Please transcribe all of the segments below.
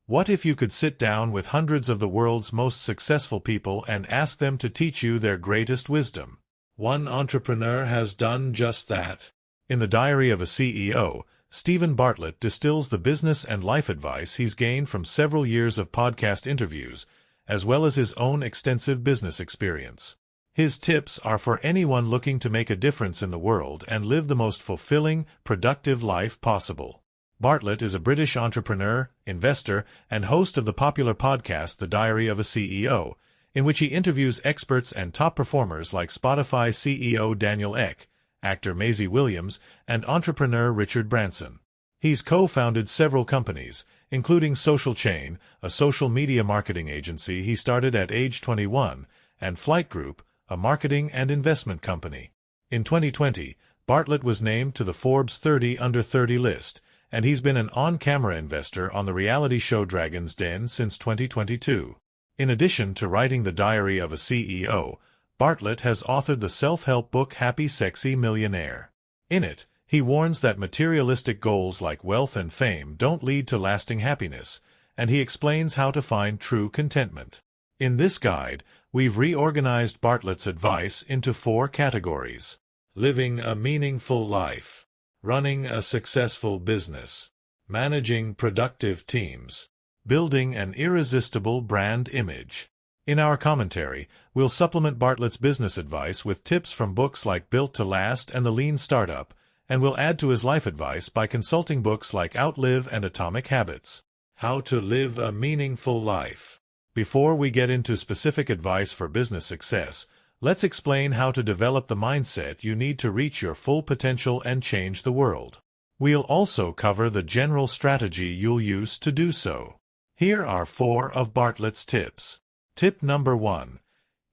What if you could sit down with hundreds of the world's most successful people and ask them to teach you their greatest wisdom? One entrepreneur has done just that. In The Diary of a CEO, Stephen Bartlett distills the business and life advice he's gained from several years of podcast interviews, as well as his own extensive business experience. His tips are for anyone looking to make a difference in the world and live the most fulfilling, productive life possible. Bartlett is a British entrepreneur, investor, and host of the popular podcast The Diary of a CEO, in which he interviews experts and top performers like Spotify CEO Daniel Ek, actor Maisie Williams, and entrepreneur Richard Branson. He's co-founded several companies, including Social Chain, a social media marketing agency he started at age 21, and Flight Group, a marketing and investment company. In 2020, Bartlett was named to the Forbes 30 Under 30 list, and he's been an on-camera investor on the reality show Dragon's Den since 2022. In addition to writing The Diary of a CEO, Bartlett has authored the self-help book Happy Sexy Millionaire. In it, he warns that materialistic goals like wealth and fame don't lead to lasting happiness, and he explains how to find true contentment. In this guide, we've reorganized Bartlett's advice into 4 categories: living a meaningful life, running a successful business, managing productive teams, building an irresistible brand image. In our commentary, we'll supplement Bartlett's business advice with tips from books like Built to Last and The Lean Startup, and we'll add to his life advice by consulting books like Outlive and Atomic Habits. How to live a meaningful life. Before we get into specific advice for business success, let's explain how to develop the mindset you need to reach your full potential and change the world. We'll also cover the general strategy you'll use to do so. Here are 4 of Bartlett's tips. Tip number 1.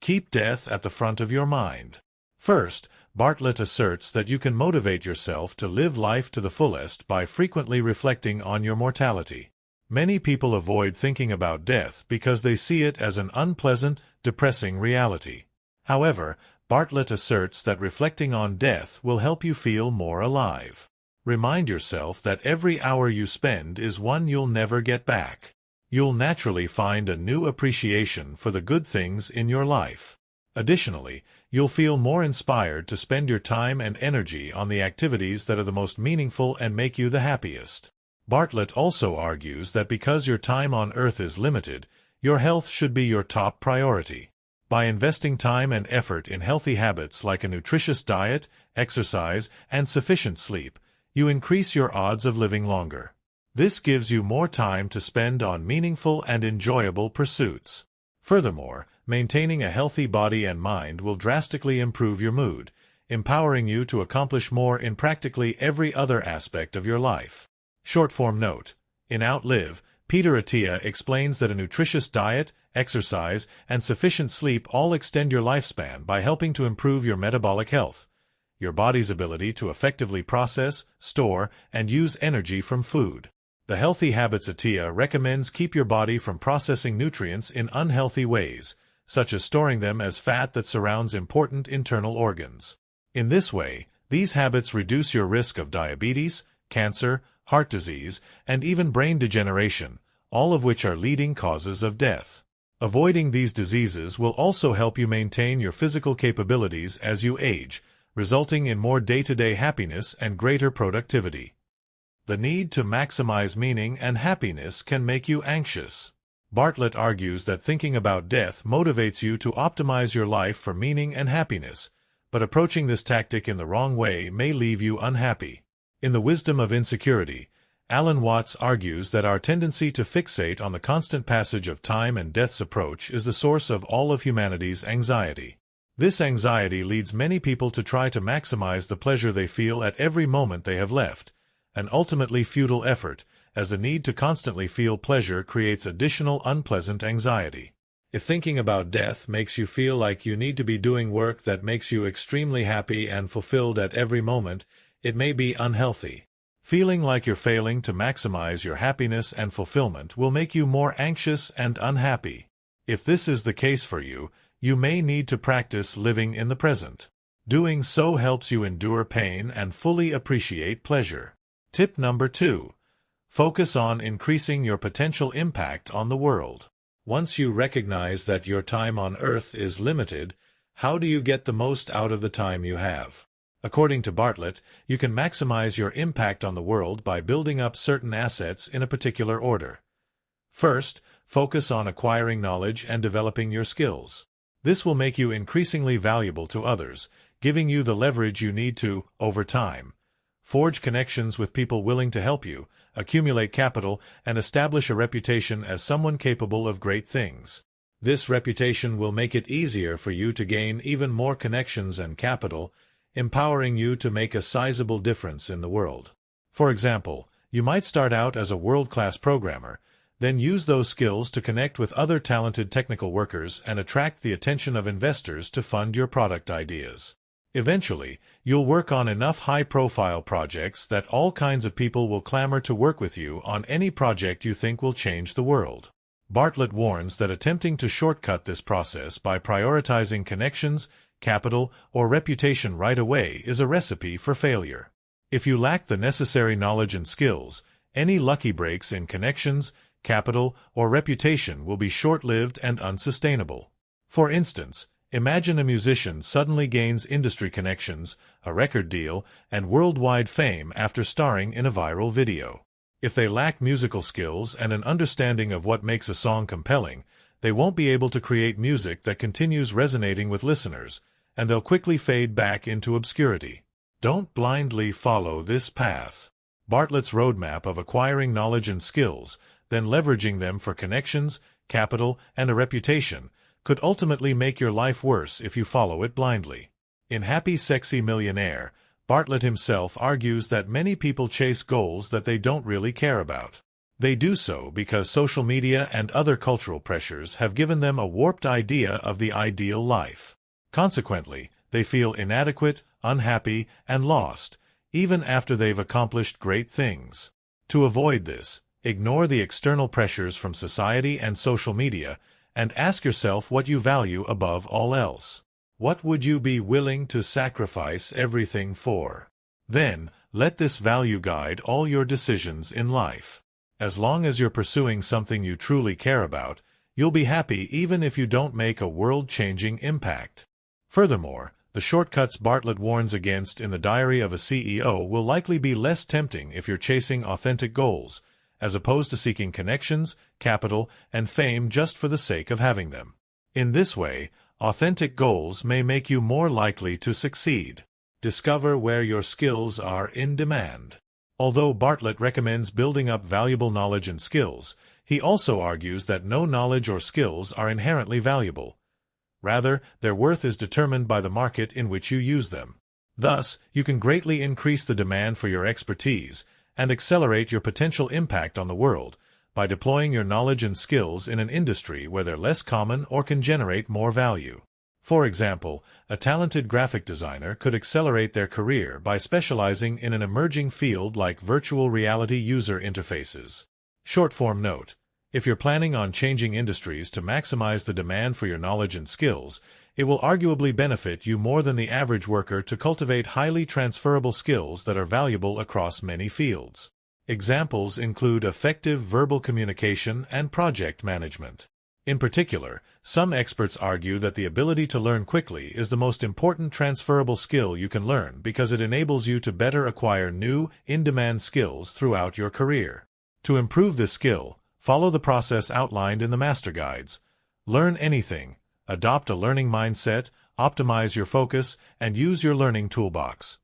Keep death at the front of your mind. First, Bartlett asserts that you can motivate yourself to live life to the fullest by frequently reflecting on your mortality. Many people avoid thinking about death because they see it as an unpleasant, depressing reality. However, Bartlett asserts that reflecting on death will help you feel more alive. Remind yourself that every hour you spend is one you'll never get back. You'll naturally find a new appreciation for the good things in your life. Additionally, you'll feel more inspired to spend your time and energy on the activities that are the most meaningful and make you the happiest. Bartlett also argues that because your time on Earth is limited, your health should be your top priority. By investing time and effort in healthy habits like a nutritious diet, exercise, and sufficient sleep, you increase your odds of living longer. This gives you more time to spend on meaningful and enjoyable pursuits. Furthermore, maintaining a healthy body and mind will drastically improve your mood, empowering you to accomplish more in practically every other aspect of your life. Short-form note: in Outlive, Peter Attia explains that a nutritious diet, exercise, and sufficient sleep all extend your lifespan by helping to improve your metabolic health, your body's ability to effectively process, store, and use energy from food. The healthy habits Attia recommends keep your body from processing nutrients in unhealthy ways, such as storing them as fat that surrounds important internal organs. In this way, these habits reduce your risk of diabetes, cancer, heart disease, and even brain degeneration, all of which are leading causes of death. Avoiding these diseases will also help you maintain your physical capabilities as you age, resulting in more day-to-day happiness and greater productivity. The need to maximize meaning and happiness can make you anxious. Bartlett argues that thinking about death motivates you to optimize your life for meaning and happiness, but approaching this tactic in the wrong way may leave you unhappy. In The Wisdom of Insecurity, Alan Watts argues that our tendency to fixate on the constant passage of time and death's approach is the source of all of humanity's anxiety. This anxiety leads many people to try to maximize the pleasure they feel at every moment they have left, an ultimately futile effort, as the need to constantly feel pleasure creates additional unpleasant anxiety. If thinking about death makes you feel like you need to be doing work that makes you extremely happy and fulfilled at every moment, it may be unhealthy. Feeling like you're failing to maximize your happiness and fulfillment will make you more anxious and unhappy. If this is the case for you, you may need to practice living in the present. Doing so helps you endure pain and fully appreciate pleasure. Tip number 2. Focus on increasing your potential impact on the world. Once you recognize that your time on Earth is limited, how do you get the most out of the time you have? According to Bartlett, you can maximize your impact on the world by building up certain assets in a particular order. First, focus on acquiring knowledge and developing your skills. This will make you increasingly valuable to others, giving you the leverage you need to, over time, forge connections with people willing to help you, accumulate capital, and establish a reputation as someone capable of great things. This reputation will make it easier for you to gain even more connections and capital, empowering you to make a sizable difference in the world. For example, you might start out as a world-class programmer, then use those skills to connect with other talented technical workers and attract the attention of investors to fund your product ideas. Eventually, you'll work on enough high-profile projects that all kinds of people will clamor to work with you on any project you think will change the world. Bartlett warns that attempting to shortcut this process by prioritizing connections, capital, or reputation right away is a recipe for failure. If you lack the necessary knowledge and skills, any lucky breaks in connections, capital, or reputation will be short-lived and unsustainable. For instance, imagine a musician suddenly gains industry connections, a record deal, and worldwide fame after starring in a viral video. If they lack musical skills and an understanding of what makes a song compelling, they won't be able to create music that continues resonating with listeners, and they'll quickly fade back into obscurity. Don't blindly follow this path. Bartlett's roadmap of acquiring knowledge and skills, then leveraging them for connections, capital, and a reputation, could ultimately make your life worse if you follow it blindly. In Happy Sexy Millionaire, Bartlett himself argues that many people chase goals that they don't really care about. They do so because social media and other cultural pressures have given them a warped idea of the ideal life. Consequently, they feel inadequate, unhappy, and lost, even after they've accomplished great things. To avoid this, ignore the external pressures from society and social media, and ask yourself what you value above all else. What would you be willing to sacrifice everything for? Then, let this value guide all your decisions in life. As long as you're pursuing something you truly care about, you'll be happy even if you don't make a world-changing impact. Furthermore, the shortcuts Bartlett warns against in the Diary of a CEO will likely be less tempting if you're chasing authentic goals, as opposed to seeking connections, capital, and fame just for the sake of having them. In this way, authentic goals may make you more likely to succeed. Discover where your skills are in demand. Although Bartlett recommends building up valuable knowledge and skills, he also argues that no knowledge or skills are inherently valuable. Rather, their worth is determined by the market in which you use them. Thus, you can greatly increase the demand for your expertise and accelerate your potential impact on the world by deploying your knowledge and skills in an industry where they're less common or can generate more value. For example, a talented graphic designer could accelerate their career by specializing in an emerging field like virtual reality user interfaces. Short-form note: if you're planning on changing industries to maximize the demand for your knowledge and skills, it will arguably benefit you more than the average worker to cultivate highly transferable skills that are valuable across many fields. Examples include effective verbal communication and project management. In particular, some experts argue that the ability to learn quickly is the most important transferable skill you can learn because it enables you to better acquire new, in-demand skills throughout your career. To improve this skill, follow the process outlined in the Master Guides. Learn anything, adopt a learning mindset, optimize your focus, and use your learning toolbox.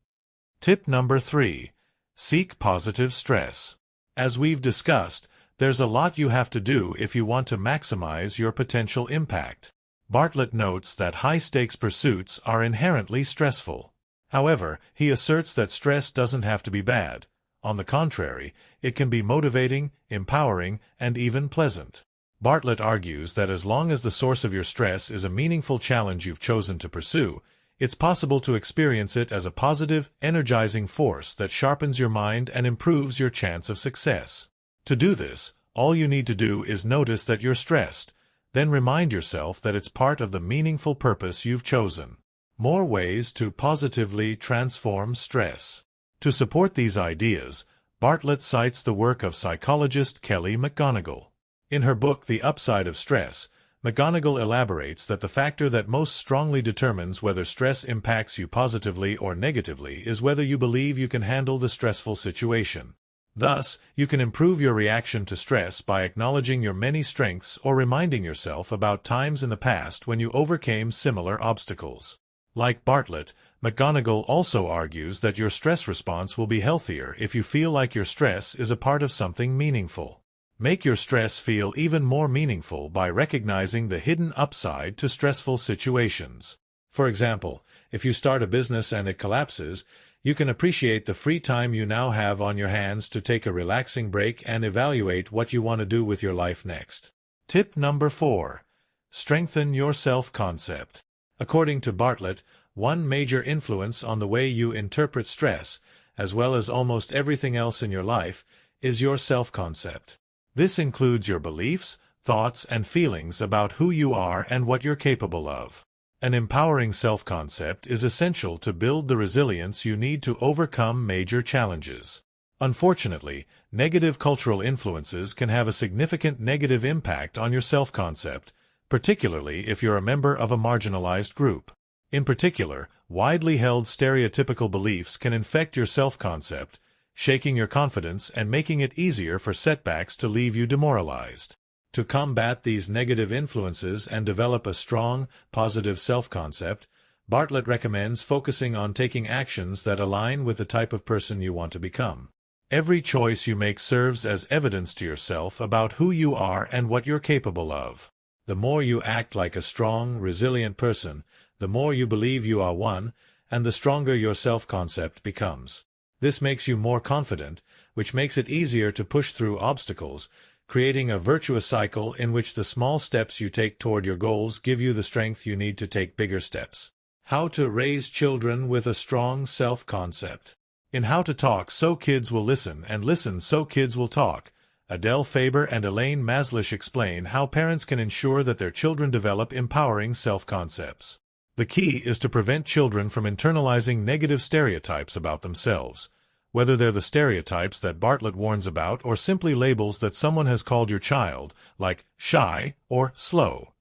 Tip number 3. Seek positive stress. As we've discussed, there's a lot you have to do if you want to maximize your potential impact. Bartlett notes that high-stakes pursuits are inherently stressful. However, he asserts that stress doesn't have to be bad. On the contrary, it can be motivating, empowering, and even pleasant. Bartlett argues that as long as the source of your stress is a meaningful challenge you've chosen to pursue, it's possible to experience it as a positive, energizing force that sharpens your mind and improves your chance of success. To do this, all you need to do is notice that you're stressed, then remind yourself that it's part of the meaningful purpose you've chosen. More ways to positively transform stress. To support these ideas, Bartlett cites the work of psychologist Kelly McGonigal. In her book The Upside of Stress, McGonigal elaborates that the factor that most strongly determines whether stress impacts you positively or negatively is whether you believe you can handle the stressful situation. Thus, you can improve your reaction to stress by acknowledging your many strengths or reminding yourself about times in the past when you overcame similar obstacles. Like Bartlett, McGonigal also argues that your stress response will be healthier if you feel like your stress is a part of something meaningful. Make your stress feel even more meaningful by recognizing the hidden upside to stressful situations. For example, if you start a business and it collapses, you can appreciate the free time you now have on your hands to take a relaxing break and evaluate what you want to do with your life next. Tip number 4. Strengthen your self-concept. According to Bartlett, one major influence on the way you interpret stress, as well as almost everything else in your life, is your self-concept. This includes your beliefs, thoughts, and feelings about who you are and what you're capable of. An empowering self-concept is essential to build the resilience you need to overcome major challenges. Unfortunately, negative cultural influences can have a significant negative impact on your self-concept, particularly if you're a member of a marginalized group. In particular, widely held stereotypical beliefs can infect your self-concept, shaking your confidence and making it easier for setbacks to leave you demoralized. To combat these negative influences and develop a strong, positive self-concept, Bartlett recommends focusing on taking actions that align with the type of person you want to become. Every choice you make serves as evidence to yourself about who you are and what you're capable of. The more you act like a strong, resilient person, the more you believe you are one, and the stronger your self-concept becomes. This makes you more confident, which makes it easier to push through obstacles, creating a virtuous cycle in which the small steps you take toward your goals give you the strength you need to take bigger steps. How to raise children with a strong self-concept. In How to Talk So Kids Will Listen and Listen So Kids Will Talk, Adele Faber and Elaine Maslish explain how parents can ensure that their children develop empowering self-concepts. The key is to prevent children from internalizing negative stereotypes about themselves, whether they're the stereotypes that Bartlett warns about or simply labels that someone has called your child, like shy or slow.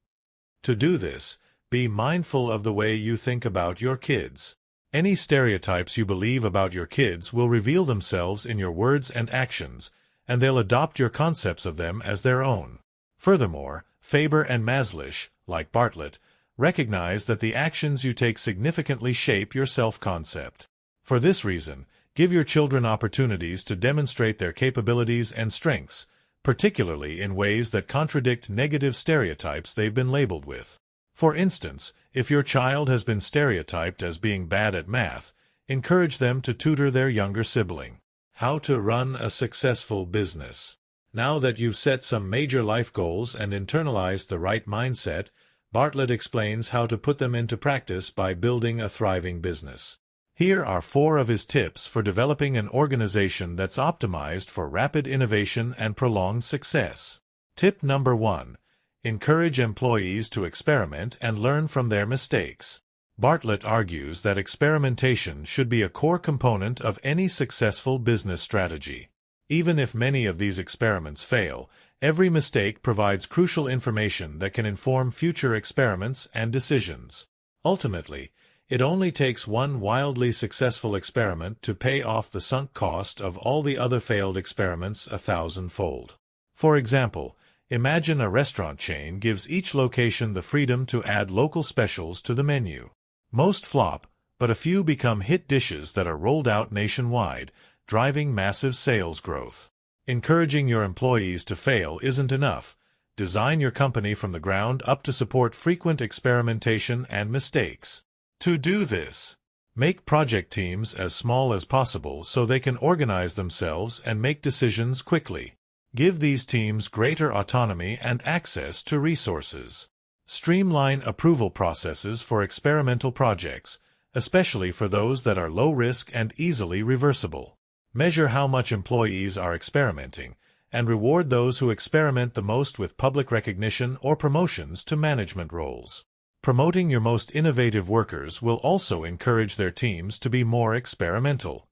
To do this, be mindful of the way you think about your kids. Any stereotypes you believe about your kids will reveal themselves in your words and actions, and they'll adopt your concepts of them as their own. Furthermore, Faber and Maslish, like Bartlett, recognize that the actions you take significantly shape your self-concept. For this reason, give your children opportunities to demonstrate their capabilities and strengths, particularly in ways that contradict negative stereotypes they've been labeled with. For instance, if your child has been stereotyped as being bad at math, encourage them to tutor their younger sibling. How to run a successful business. Now that you've set some major life goals and internalized the right mindset, Bartlett explains how to put them into practice by building a thriving business. Here are 4 of his tips for developing an organization that's optimized for rapid innovation and prolonged success. Tip number 1. Encourage employees to experiment and learn from their mistakes. Bartlett argues that experimentation should be a core component of any successful business strategy. Even if many of these experiments fail, every mistake provides crucial information that can inform future experiments and decisions. Ultimately, it only takes one wildly successful experiment to pay off the sunk cost of all the other failed experiments 1,000-fold. For example, imagine a restaurant chain gives each location the freedom to add local specials to the menu. Most flop, but a few become hit dishes that are rolled out nationwide, driving massive sales growth. Encouraging your employees to fail isn't enough. Design your company from the ground up to support frequent experimentation and mistakes. To do this, make project teams as small as possible so they can organize themselves and make decisions quickly. Give these teams greater autonomy and access to resources. Streamline approval processes for experimental projects, especially for those that are low risk and easily reversible. Measure how much employees are experimenting, and reward those who experiment the most with public recognition or promotions to management roles. Promoting your most innovative workers will also encourage their teams to be more experimental.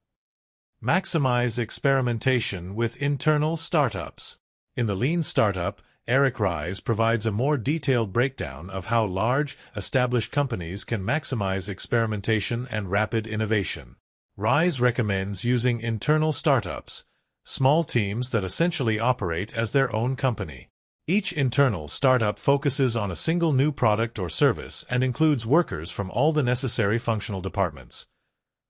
Maximize experimentation with internal startups. In the Lean Startup, Eric Ries provides a more detailed breakdown of how large, established companies can maximize experimentation and rapid innovation. Ries recommends using internal startups, small teams that essentially operate as their own company. Each internal startup focuses on a single new product or service and includes workers from all the necessary functional departments,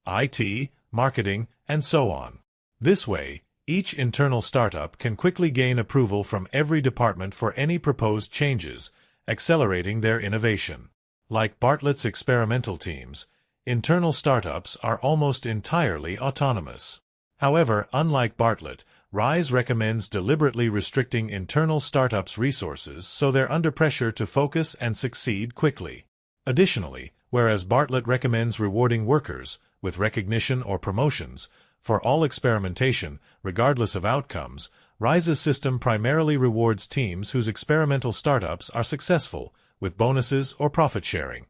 IT, marketing, and so on. This way, each internal startup can quickly gain approval from every department for any proposed changes, accelerating their innovation. Like Bartlett's experimental teams, internal startups are almost entirely autonomous. However, unlike Bartlett, Ries recommends deliberately restricting internal startups' resources so they're under pressure to focus and succeed quickly. Additionally, whereas Bartlett recommends rewarding workers with recognition or promotions for all experimentation, regardless of outcomes, Ries's system primarily rewards teams whose experimental startups are successful, with bonuses or profit sharing.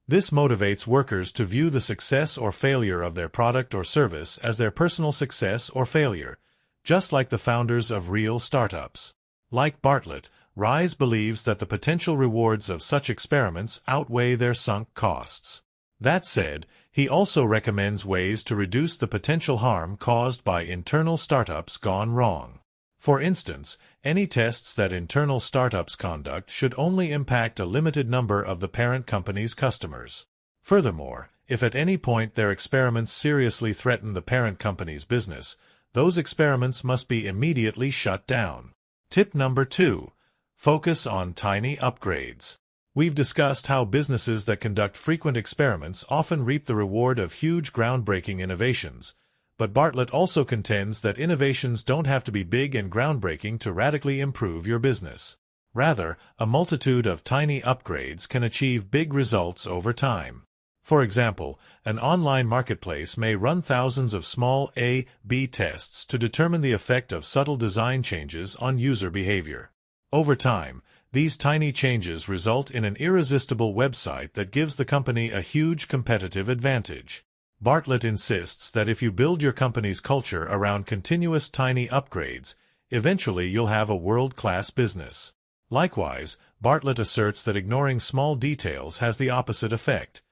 This motivates workers to view the success or failure of their product or service as their personal success or failure, just like the founders of real startups. Like Bartlett, Ries believes that the potential rewards of such experiments outweigh their sunk costs. That said, he also recommends ways to reduce the potential harm caused by internal startups gone wrong. For instance, any tests that internal startups conduct should only impact a limited number of the parent company's customers. Furthermore, if at any point their experiments seriously threaten the parent company's business, those experiments must be immediately shut down. Tip number 2. Focus on tiny upgrades. We've discussed how businesses that conduct frequent experiments often reap the reward of huge groundbreaking innovations, but Bartlett also contends that innovations don't have to be big and groundbreaking to radically improve your business. Rather, a multitude of tiny upgrades can achieve big results over time. For example, an online marketplace may run thousands of small A/B tests to determine the effect of subtle design changes on user behavior. Over time, these tiny changes result in an irresistible website that gives the company a huge competitive advantage. Bartlett insists that if you build your company's culture around continuous tiny upgrades, eventually you'll have a world-class business. Likewise, Bartlett asserts that ignoring small details has the opposite effect.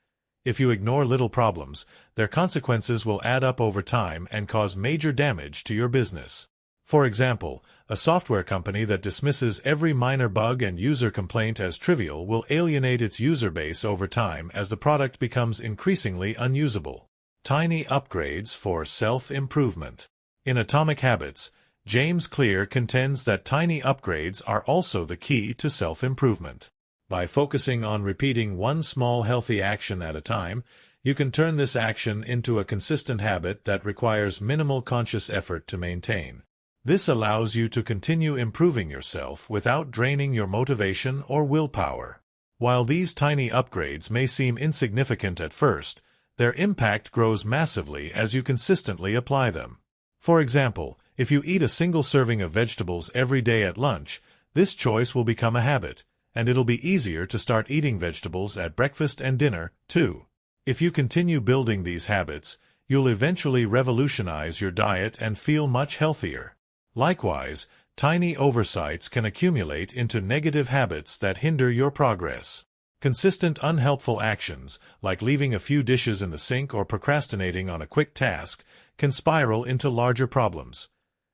If you ignore little problems, their consequences will add up over time and cause major damage to your business. For example, a software company that dismisses every minor bug and user complaint as trivial will alienate its user base over time as the product becomes increasingly unusable. Tiny upgrades for self-improvement. In Atomic Habits, James Clear contends that tiny upgrades are also the key to self-improvement. By focusing on repeating one small healthy action at a time, you can turn this action into a consistent habit that requires minimal conscious effort to maintain. This allows you to continue improving yourself without draining your motivation or willpower. While these tiny upgrades may seem insignificant at first, their impact grows massively as you consistently apply them. For example, if you eat a single serving of vegetables every day at lunch, this choice will become a habit, and it'll be easier to start eating vegetables at breakfast and dinner, too. If you continue building these habits, you'll eventually revolutionize your diet and feel much healthier. Likewise, tiny oversights can accumulate into negative habits that hinder your progress. Consistent unhelpful actions, like leaving a few dishes in the sink or procrastinating on a quick task, can spiral into larger problems.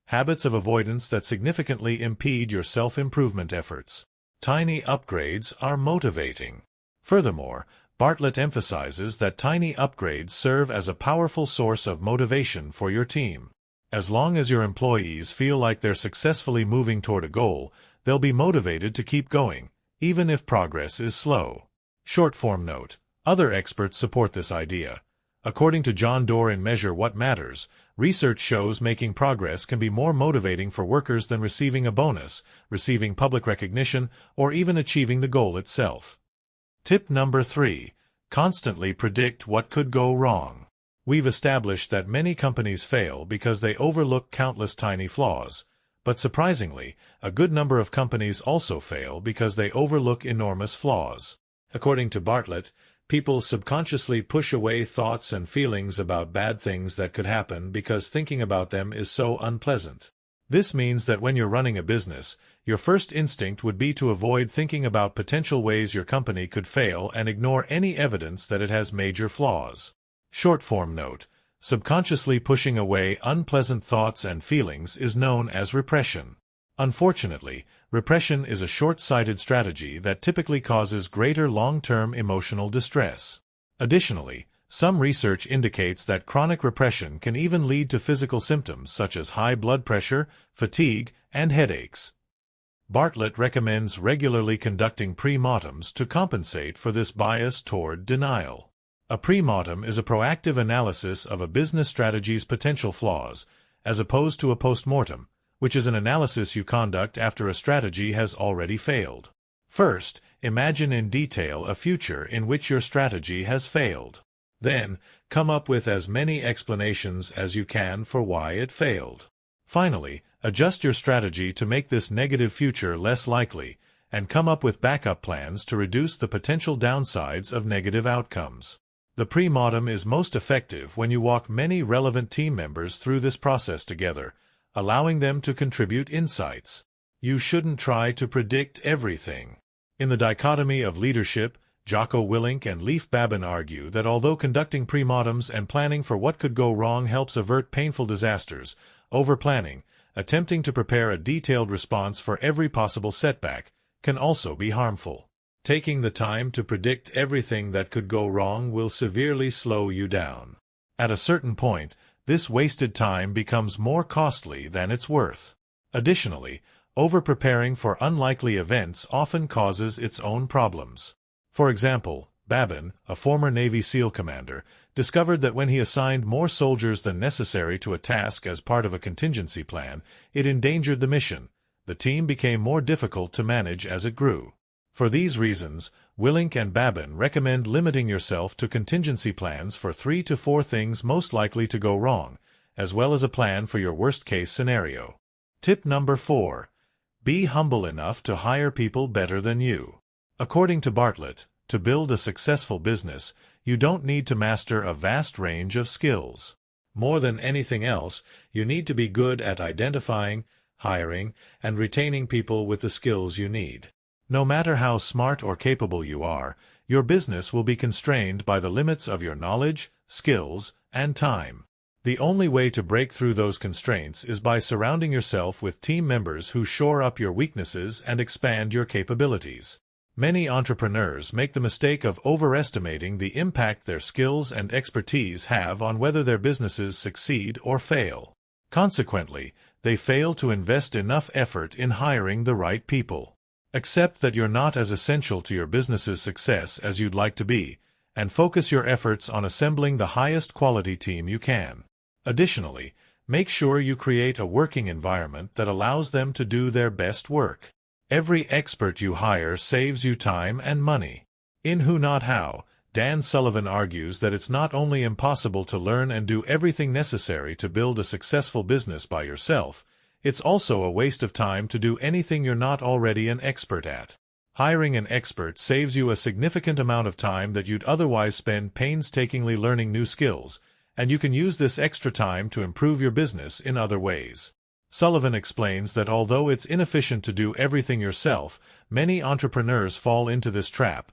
Habits of avoidance that significantly impede your self-improvement efforts. Tiny upgrades are motivating. Furthermore, Bartlett emphasizes that tiny upgrades serve as a powerful source of motivation for your team. As long as your employees feel like they're successfully moving toward a goal, they'll be motivated to keep going, even if progress is slow. Short-form note. Other experts support this idea. According to John Doerr in Measure What Matters, research shows making progress can be more motivating for workers than receiving a bonus, receiving public recognition, or even achieving the goal itself. Tip number 3. Constantly predict what could go wrong. We've established that many companies fail because they overlook countless tiny flaws, but surprisingly, a good number of companies also fail because they overlook enormous flaws. According to Bartlett, People subconsciously push away thoughts and feelings about bad things that could happen because thinking about them is so unpleasant. This means that when you're running a business, your first instinct would be to avoid thinking about potential ways your company could fail and ignore any evidence that it has major flaws. Short-form note: subconsciously pushing away unpleasant thoughts and feelings is known as repression. Unfortunately, repression is a short-sighted strategy that typically causes greater long-term emotional distress. Additionally, some research indicates that chronic repression can even lead to physical symptoms such as high blood pressure, fatigue, and headaches. Bartlett recommends regularly conducting pre-mortems to compensate for this bias toward denial. A pre-mortem is a proactive analysis of a business strategy's potential flaws, as opposed to a post-mortem, which is an analysis you conduct after a strategy has already failed. First, imagine in detail a future in which your strategy has failed. Then, come up with as many explanations as you can for why it failed. Finally, adjust your strategy to make this negative future less likely, and come up with backup plans to reduce the potential downsides of negative outcomes. The pre-mortem is most effective when you walk many relevant team members through this process together, allowing them to contribute insights. You shouldn't try to predict everything. In the dichotomy of leadership, Jocko Willink and Leif Babin argue that although conducting pre-mortems and planning for what could go wrong helps avert painful disasters, over-planning, attempting to prepare a detailed response for every possible setback, can also be harmful. Taking the time to predict everything that could go wrong will severely slow you down. At a certain point, this wasted time becomes more costly than it's worth. Additionally, over-preparing for unlikely events often causes its own problems. For example, Babin, a former Navy SEAL commander, discovered that when he assigned more soldiers than necessary to a task as part of a contingency plan, it endangered the mission. The team became more difficult to manage as it grew. For these reasons, Willink and Babin recommend limiting yourself to contingency plans for 3 to 4 things most likely to go wrong, as well as a plan for your worst-case scenario. Tip number 4. Be humble enough to hire people better than you. According to Bartlett, to build a successful business, you don't need to master a vast range of skills. More than anything else, you need to be good at identifying, hiring, and retaining people with the skills you need. No matter how smart or capable you are, your business will be constrained by the limits of your knowledge, skills, and time. The only way to break through those constraints is by surrounding yourself with team members who shore up your weaknesses and expand your capabilities. Many entrepreneurs make the mistake of overestimating the impact their skills and expertise have on whether their businesses succeed or fail. Consequently, they fail to invest enough effort in hiring the right people. Accept that you're not as essential to your business's success as you'd like to be, and focus your efforts on assembling the highest quality team you can. Additionally, make sure you create a working environment that allows them to do their best work. Every expert you hire saves you time and money. In Who Not How, Dan Sullivan argues that it's not only impossible to learn and do everything necessary to build a successful business by yourself, it's also a waste of time to do anything you're not already an expert at. Hiring an expert saves you a significant amount of time that you'd otherwise spend painstakingly learning new skills, and you can use this extra time to improve your business in other ways. Sullivan explains that although it's inefficient to do everything yourself, many entrepreneurs fall into this trap,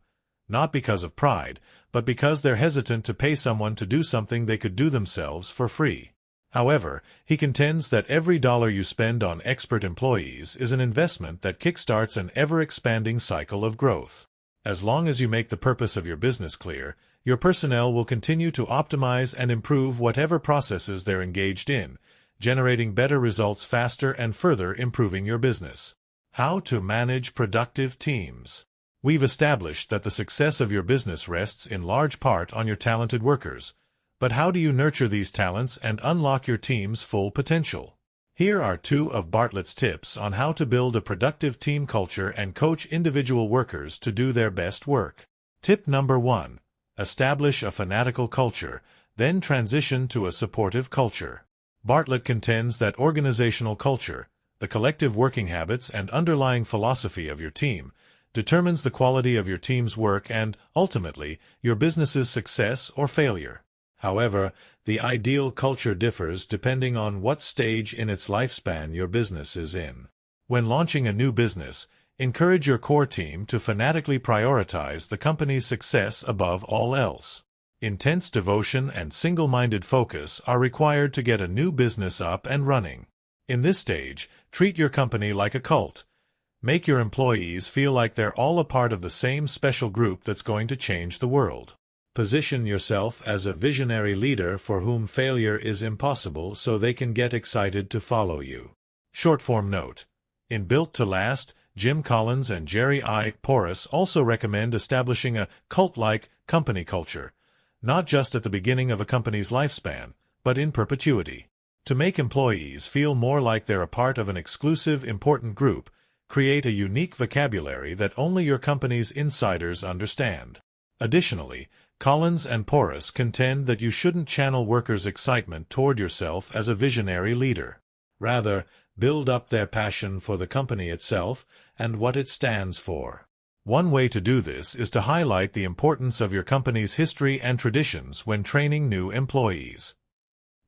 not because of pride, but because they're hesitant to pay someone to do something they could do themselves for free. However, he contends that every dollar you spend on expert employees is an investment that kickstarts an ever-expanding cycle of growth. As long as you make the purpose of your business clear, your personnel will continue to optimize and improve whatever processes they're engaged in, generating better results faster and further improving your business. How to manage productive teams. We've established that the success of your business rests in large part on your talented workers. But how do you nurture these talents and unlock your team's full potential? Here are 2 of Bartlett's tips on how to build a productive team culture and coach individual workers to do their best work. Tip number 1. Establish a fanatical culture, then transition to a supportive culture. Bartlett contends that organizational culture, the collective working habits and underlying philosophy of your team, determines the quality of your team's work and, ultimately, your business's success or failure. However, the ideal culture differs depending on what stage in its lifespan your business is in. When launching a new business, encourage your core team to fanatically prioritize the company's success above all else. Intense devotion and single-minded focus are required to get a new business up and running. In this stage, treat your company like a cult. Make your employees feel like they're all a part of the same special group that's going to change the world. Position yourself as a visionary leader for whom failure is impossible so they can get excited to follow you. Short-form note. In Built to Last, Jim Collins and Jerry I. Porras also recommend establishing a cult-like company culture, not just at the beginning of a company's lifespan, but in perpetuity. To make employees feel more like they're a part of an exclusive, important group, create a unique vocabulary that only your company's insiders understand. Additionally, Collins and Porras contend that you shouldn't channel workers' excitement toward yourself as a visionary leader. Rather, build up their passion for the company itself and what it stands for. One way to do this is to highlight the importance of your company's history and traditions when training new employees.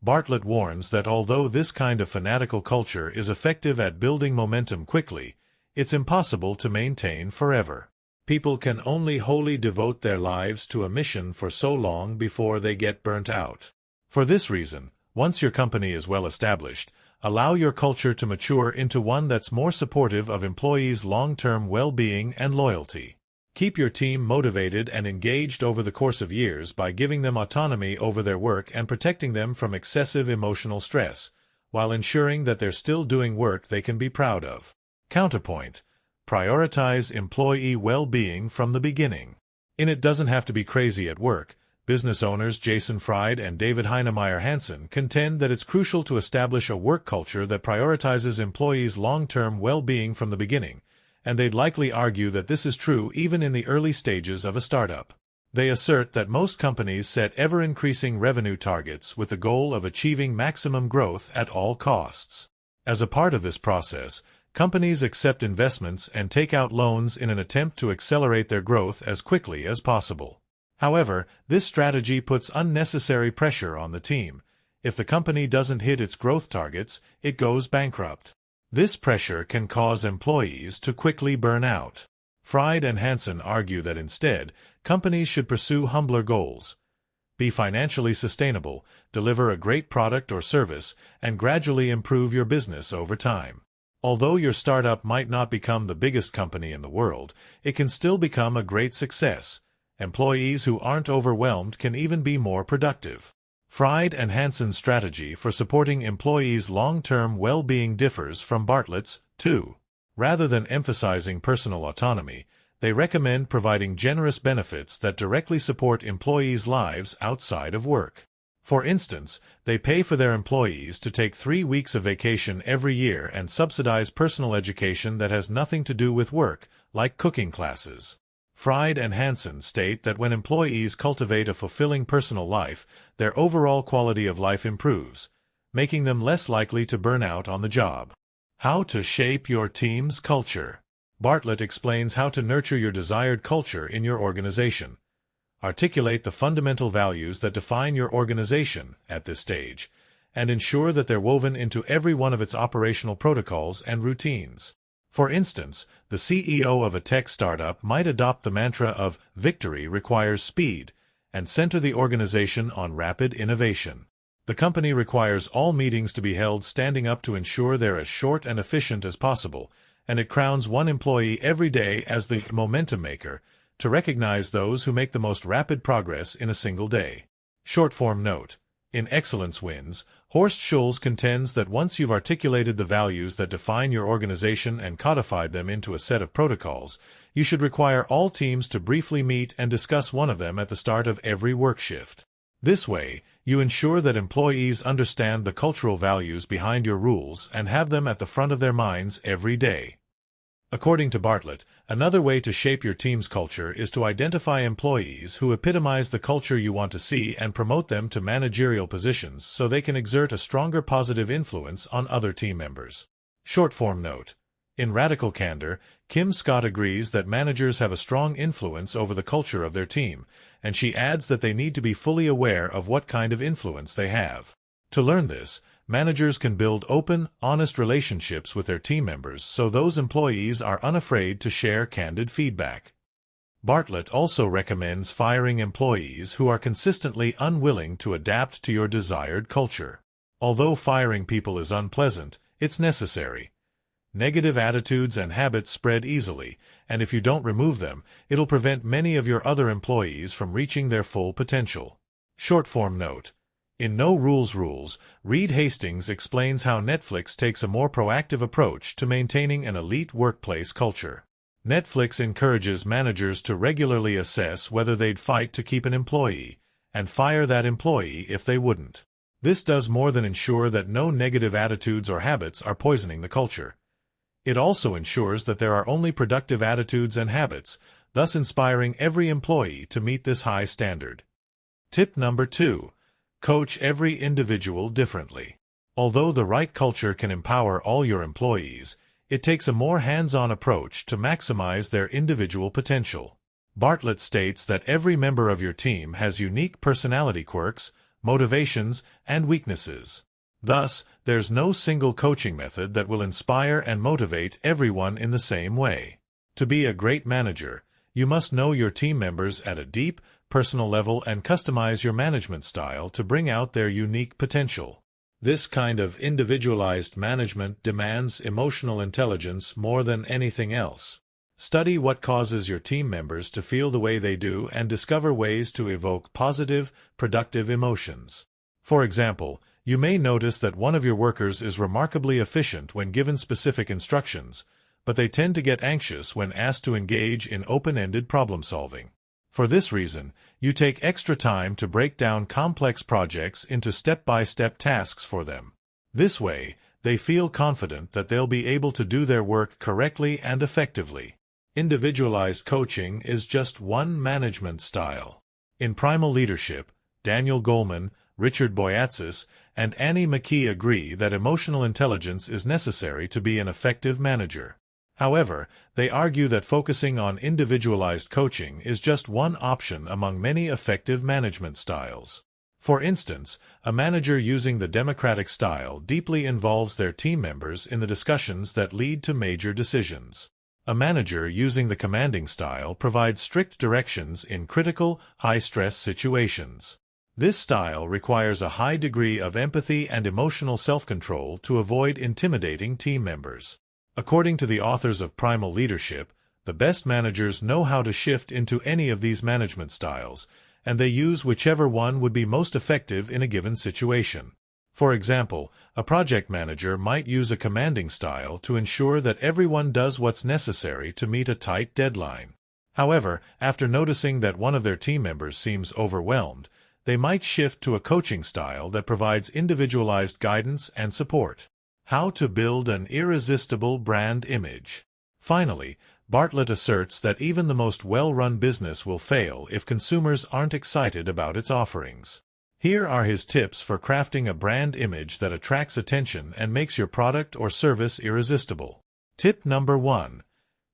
Bartlett warns that although this kind of fanatical culture is effective at building momentum quickly, it's impossible to maintain forever. People can only wholly devote their lives to a mission for so long before they get burnt out. For this reason, once your company is well established, allow your culture to mature into one that's more supportive of employees' long-term well-being and loyalty. Keep your team motivated and engaged over the course of years by giving them autonomy over their work and protecting them from excessive emotional stress, while ensuring that they're still doing work they can be proud of. Counterpoint. Prioritize employee well-being from the beginning. It doesn't have to be crazy at work. Business owners Jason Fried and David Heinemeier Hansen contend that it's crucial to establish a work culture that prioritizes employees' long-term well-being from the beginning, and they'd likely argue that this is true even in the early stages of a startup. They assert that most companies set ever-increasing revenue targets with the goal of achieving maximum growth at all costs. As a part of this process, companies accept investments and take out loans in an attempt to accelerate their growth as quickly as possible. However, this strategy puts unnecessary pressure on the team. If the company doesn't hit its growth targets, it goes bankrupt. This pressure can cause employees to quickly burn out. Fried and Hansen argue that instead, companies should pursue humbler goals. Be financially sustainable, deliver a great product or service, and gradually improve your business over time. Although your startup might not become the biggest company in the world, it can still become a great success. Employees who aren't overwhelmed can even be more productive. Fried and Hansen's strategy for supporting employees' long-term well-being differs from Bartlett's, too. Rather than emphasizing personal autonomy, they recommend providing generous benefits that directly support employees' lives outside of work. For instance, they pay for their employees to take 3 weeks of vacation every year and subsidize personal education that has nothing to do with work, like cooking classes. Fried and Hansen state that when employees cultivate a fulfilling personal life, their overall quality of life improves, making them less likely to burn out on the job. How to shape your team's culture. Bartlett explains how to nurture your desired culture in your organization. Articulate the fundamental values that define your organization at this stage, and ensure that they're woven into every one of its operational protocols and routines. For instance, the CEO of a tech startup might adopt the mantra of "victory requires speed" and center the organization on rapid innovation. The company requires all meetings to be held standing up to ensure they're as short and efficient as possible, and it crowns one employee every day as the momentum maker to recognize those who make the most rapid progress in a single day. Short-form note. In Excellence Wins, Horst Schulze contends that once you've articulated the values that define your organization and codified them into a set of protocols, you should require all teams to briefly meet and discuss one of them at the start of every work shift. This way, you ensure that employees understand the cultural values behind your rules and have them at the front of their minds every day. According to Bartlett, another way to shape your team's culture is to identify employees who epitomize the culture you want to see and promote them to managerial positions so they can exert a stronger positive influence on other team members. Short-form note. In Radical Candor, Kim Scott agrees that managers have a strong influence over the culture of their team, and she adds that they need to be fully aware of what kind of influence they have. To learn this, managers can build open, honest relationships with their team members so those employees are unafraid to share candid feedback. Bartlett also recommends firing employees who are consistently unwilling to adapt to your desired culture. Although firing people is unpleasant, it's necessary. Negative attitudes and habits spread easily, and if you don't remove them, it'll prevent many of your other employees from reaching their full potential. Short-form note. In No Rules, Reed Hastings explains how Netflix takes a more proactive approach to maintaining an elite workplace culture. Netflix encourages managers to regularly assess whether they'd fight to keep an employee, and fire that employee if they wouldn't. This does more than ensure that no negative attitudes or habits are poisoning the culture. It also ensures that there are only productive attitudes and habits, thus inspiring every employee to meet this high standard. Tip number 2. Coach every individual differently. Although the right culture can empower all your employees, it takes a more hands-on approach to maximize their individual potential. Bartlett states that every member of your team has unique personality quirks, motivations, and weaknesses. Thus, there's no single coaching method that will inspire and motivate everyone in the same way. To be a great manager, you must know your team members at a deep, personal level and customize your management style to bring out their unique potential. This kind of individualized management demands emotional intelligence more than anything else. Study what causes your team members to feel the way they do and discover ways to evoke positive, productive emotions. For example, you may notice that one of your workers is remarkably efficient when given specific instructions, but they tend to get anxious when asked to engage in open-ended problem-solving. For this reason, you take extra time to break down complex projects into step-by-step tasks for them. This way, they feel confident that they'll be able to do their work correctly and effectively. Individualized coaching is just one management style. In Primal Leadership, Daniel Goleman, Richard Boyatzis, and Annie McKee agree that emotional intelligence is necessary to be an effective manager. However, they argue that focusing on individualized coaching is just one option among many effective management styles. For instance, a manager using the democratic style deeply involves their team members in the discussions that lead to major decisions. A manager using the commanding style provides strict directions in critical, high-stress situations. This style requires a high degree of empathy and emotional self-control to avoid intimidating team members. According to the authors of Primal Leadership, the best managers know how to shift into any of these management styles, and they use whichever one would be most effective in a given situation. For example, a project manager might use a commanding style to ensure that everyone does what's necessary to meet a tight deadline. However, after noticing that one of their team members seems overwhelmed, they might shift to a coaching style that provides individualized guidance and support. How to build an irresistible brand image. Finally, Bartlett asserts that even the most well-run business will fail if consumers aren't excited about its offerings. Here are his tips for crafting a brand image that attracts attention and makes your product or service irresistible. Tip number 1.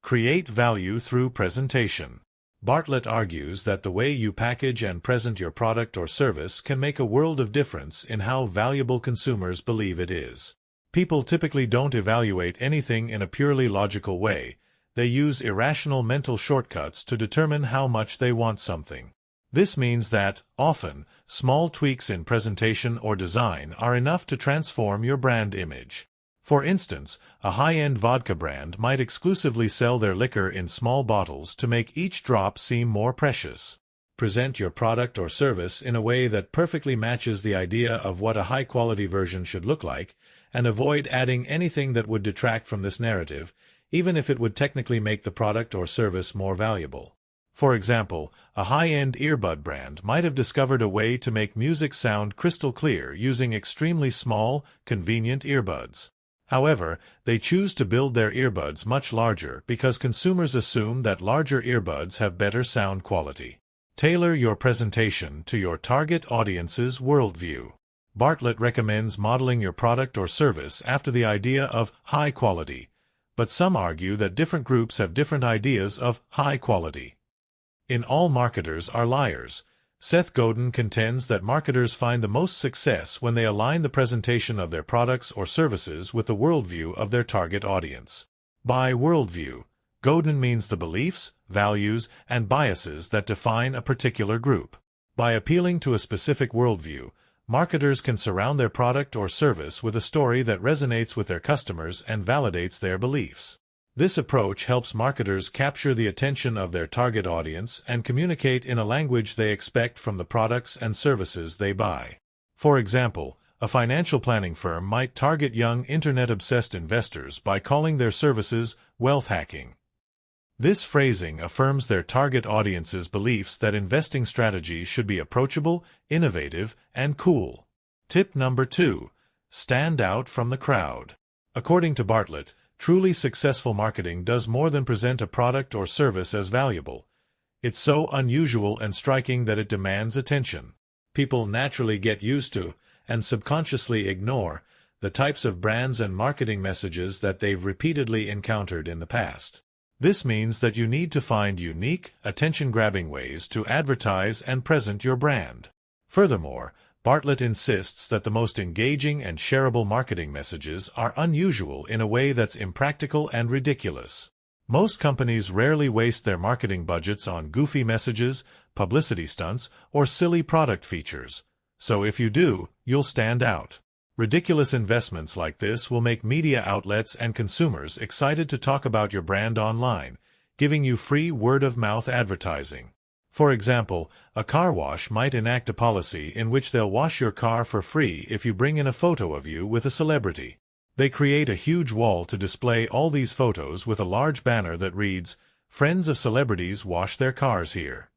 Create value through presentation. Bartlett argues that the way you package and present your product or service can make a world of difference in how valuable consumers believe it is. People typically don't evaluate anything in a purely logical way. They use irrational mental shortcuts to determine how much they want something. This means that, often, small tweaks in presentation or design are enough to transform your brand image. For instance, a high-end vodka brand might exclusively sell their liquor in small bottles to make each drop seem more precious. Present your product or service in a way that perfectly matches the idea of what a high-quality version should look like, and avoid adding anything that would detract from this narrative, even if it would technically make the product or service more valuable. For example, a high-end earbud brand might have discovered a way to make music sound crystal clear using extremely small, convenient earbuds. However, they choose to build their earbuds much larger because consumers assume that larger earbuds have better sound quality. Tailor your presentation to your target audience's worldview. Bartlett recommends modeling your product or service after the idea of high quality, but some argue that different groups have different ideas of high quality. In All Marketers Are Liars, Seth Godin contends that marketers find the most success when they align the presentation of their products or services with the worldview of their target audience. By worldview, Godin means the beliefs, values, and biases that define a particular group. By appealing to a specific worldview, marketers can surround their product or service with a story that resonates with their customers and validates their beliefs. This approach helps marketers capture the attention of their target audience and communicate in a language they expect from the products and services they buy. For example, a financial planning firm might target young internet-obsessed investors by calling their services wealth hacking. This phrasing affirms their target audience's beliefs that investing strategies should be approachable, innovative, and cool. Tip number 2. Stand out from the crowd. According to Bartlett, truly successful marketing does more than present a product or service as valuable. It's so unusual and striking that it demands attention. People naturally get used to, and subconsciously ignore, the types of brands and marketing messages that they've repeatedly encountered in the past. This means that you need to find unique, attention-grabbing ways to advertise and present your brand. Furthermore, Bartlett insists that the most engaging and shareable marketing messages are unusual in a way that's impractical and ridiculous. Most companies rarely waste their marketing budgets on goofy messages, publicity stunts, or silly product features. So if you do, you'll stand out. Ridiculous investments like this will make media outlets and consumers excited to talk about your brand online, giving you free word-of-mouth advertising. For example, a car wash might enact a policy in which they'll wash your car for free if you bring in a photo of you with a celebrity. They create a huge wall to display all these photos with a large banner that reads, "Friends of celebrities wash their cars here."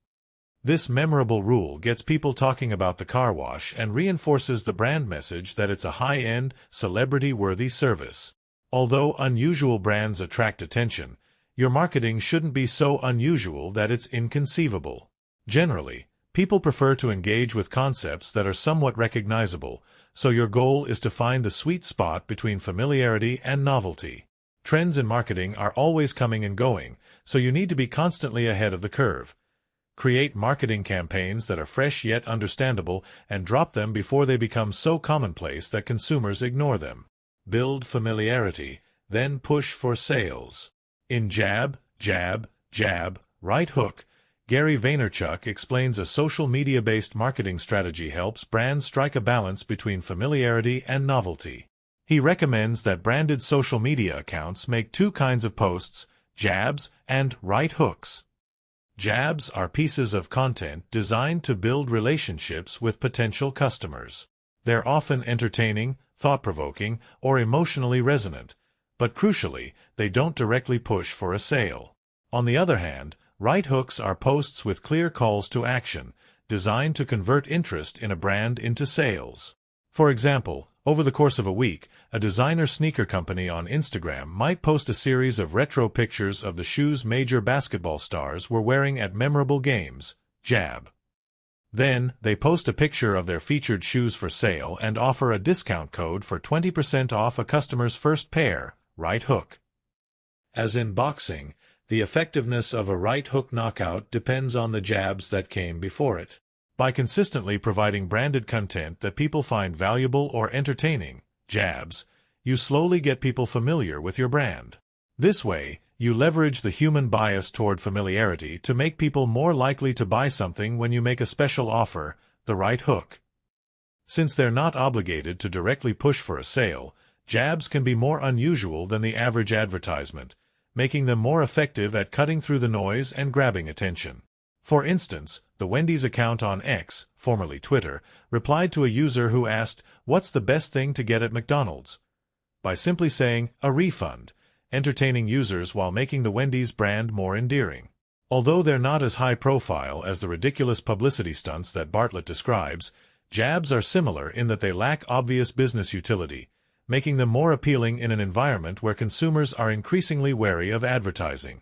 This memorable rule gets people talking about the car wash and reinforces the brand message that it's a high-end, celebrity-worthy service. Although unusual brands attract attention, your marketing shouldn't be so unusual that it's inconceivable. Generally, people prefer to engage with concepts that are somewhat recognizable, so your goal is to find the sweet spot between familiarity and novelty. Trends in marketing are always coming and going, so you need to be constantly ahead of the curve. Create marketing campaigns that are fresh yet understandable and drop them before they become so commonplace that consumers ignore them. Build familiarity, then push for sales. In Jab, Jab, Jab, Right Hook, Gary Vaynerchuk explains a social media-based marketing strategy helps brands strike a balance between familiarity and novelty. He recommends that branded social media accounts make two kinds of posts, jabs and right hooks. Jabs are pieces of content designed to build relationships with potential customers. They're often entertaining, thought-provoking, or emotionally resonant, but crucially, they don't directly push for a sale. On the other hand, right hooks are posts with clear calls to action, designed to convert interest in a brand into sales. For example, over the course of a week, a designer sneaker company on Instagram might post a series of retro pictures of the shoes major basketball stars were wearing at memorable games, Jab. Then, they post a picture of their featured shoes for sale and offer a discount code for 20% off a customer's first pair, Right Hook. As in boxing, the effectiveness of a right hook knockout depends on the jabs that came before it. By consistently providing branded content that people find valuable or entertaining, jabs, you slowly get people familiar with your brand. This way, you leverage the human bias toward familiarity to make people more likely to buy something when you make a special offer, the right hook. Since they're not obligated to directly push for a sale, jabs can be more unusual than the average advertisement, making them more effective at cutting through the noise and grabbing attention. For instance, the Wendy's account on X, formerly Twitter, replied to a user who asked, "What's the best thing to get at McDonald's?" by simply saying, "A refund," entertaining users while making the Wendy's brand more endearing. Although they're not as high profile as the ridiculous publicity stunts that Bartlett describes, jabs are similar in that they lack obvious business utility, making them more appealing in an environment where consumers are increasingly wary of advertising.